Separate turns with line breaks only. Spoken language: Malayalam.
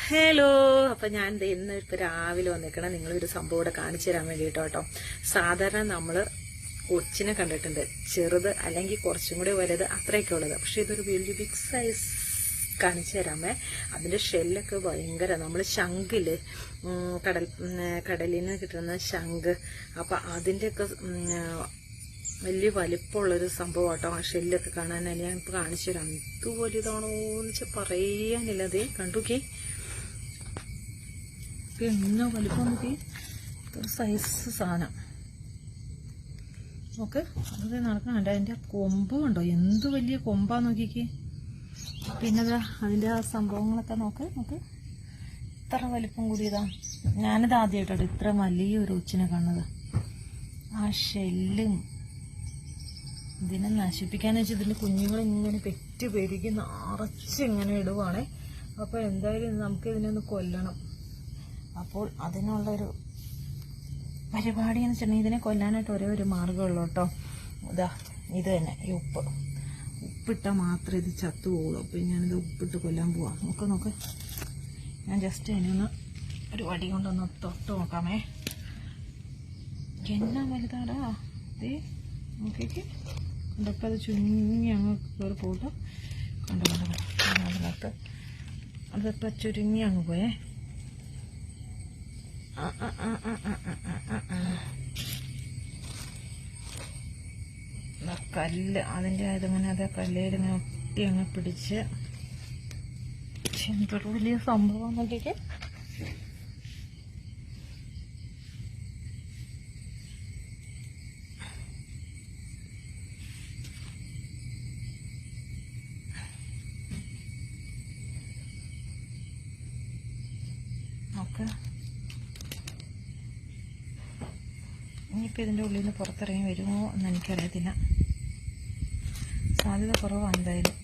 ഹലോ. അപ്പം ഞാൻ ഇന്ന് ഇപ്പോൾ രാവിലെ വന്നേക്കണം നിങ്ങളൊരു സംഭവം ഇവിടെ കാണിച്ചു തരാൻ വേണ്ടിയിട്ടോ കേട്ടോ. സാധാരണ നമ്മൾ ഒച്ചിനെ കണ്ടിട്ടുണ്ട്, ചെറുത് അല്ലെങ്കിൽ കുറച്ചും കൂടി വലുത് അത്രയൊക്കെ ഉള്ളത്. പക്ഷെ ഇതൊരു വലിയ ബിഗ് സൈസ് കാണിച്ചു തരാമേ. അതിൻ്റെ ഷെല്ലൊക്കെ ഭയങ്കര, നമ്മൾ ശംഖില് കടലിൽ നിന്ന് കിട്ടുന്ന ശംഖ്, അപ്പം അതിൻ്റെയൊക്കെ വലിയ വലിപ്പമുള്ളൊരു സംഭവം കേട്ടോ. ആ ഷെല്ലൊക്കെ കാണാനായി ഞാൻ ഇപ്പോൾ കാണിച്ചു തരാം. ഇത് വലുതാണോ എന്ന് വെച്ചാൽ പറയാനില്ല. അതേ കണ്ടുക്കേ, എന്നാ വലിപ്പം നോക്കി, ഒരു സൈസ് സാധനം നോക്ക്. അത് നടക്കണുണ്ട്, അതിൻ്റെ കൊമ്പ് കണ്ടോ, എന്ത് വലിയ കൊമ്പാ നോക്കിക്കേ. പിന്നെ അതിൻ്റെ ആ സംഭവങ്ങളൊക്കെ നോക്ക് നോക്ക്, ഇത്ര വലിപ്പം കൂടിയതാ. ഞാനിത് ആദ്യമായിട്ടോ ഇത്ര വലിയൊരു ഒച്ചിനെ കാണുന്നത്. ആ ഷെല്ലും ഇതിനെ നശിപ്പിക്കാന്ന് വെച്ചാൽ ഇതിൻ്റെ കുഞ്ഞുങ്ങൾ ഇങ്ങനെ പെറ്റ് പെരുകി നിറച്ച് ഇങ്ങനെ ഇടുവാണേ. അപ്പോൾ എന്തായാലും നമുക്ക് ഇതിനൊന്ന് കൊല്ലണം. അപ്പോൾ അതിനുള്ളൊരു പരിപാടിയെന്ന് വെച്ചിട്ടുണ്ടെങ്കിൽ ഇതിനെ കൊല്ലാനായിട്ട് ഒരേ ഒരു മാർഗ്ഗമുള്ളൂ കേട്ടോ. ഇതാ ഇത് തന്നെ, ഈ ഉപ്പിട്ടാൽ മാത്രമേ ഇത് ചത്തു പോകുള്ളൂ. അപ്പോൾ ഞാനിത് ഉപ്പിട്ട് കൊല്ലാൻ പോവാം. നോക്ക്, ഞാൻ ജസ്റ്റ് അതിനൊന്ന് ഒരു വടി കൊണ്ടൊന്ന് തൊട്ട് നോക്കാമേ. എന്നാ വലുതാടാ ദേ നോക്കിക്ക്. ഇതൊക്കെ അത് ചുരുങ്ങി അങ്ങ് കയറി പോകട്ടോ. അതിനകത്ത് അതിപ്പോൾ ചുരുങ്ങി അങ്ങ് പോയേ. കല്ല് അതിൻ്റെ ആയതിങ്ങനെ അത് കല്ലേലിങ്ങനെ ഒട്ടി അങ്ങ് പിടിച്ച് എന്തൊരു വലിയ സംഭവം നോക്കിക്ക്. നോക്ക്, ഇനിയിപ്പോൾ ഇതിൻ്റെ ഉള്ളിൽ നിന്ന് പുറത്തിറങ്ങി വരുമോ എന്ന് എനിക്കറിയത്തില്ല. സാധ്യത കുറവാണ് എന്തായാലും.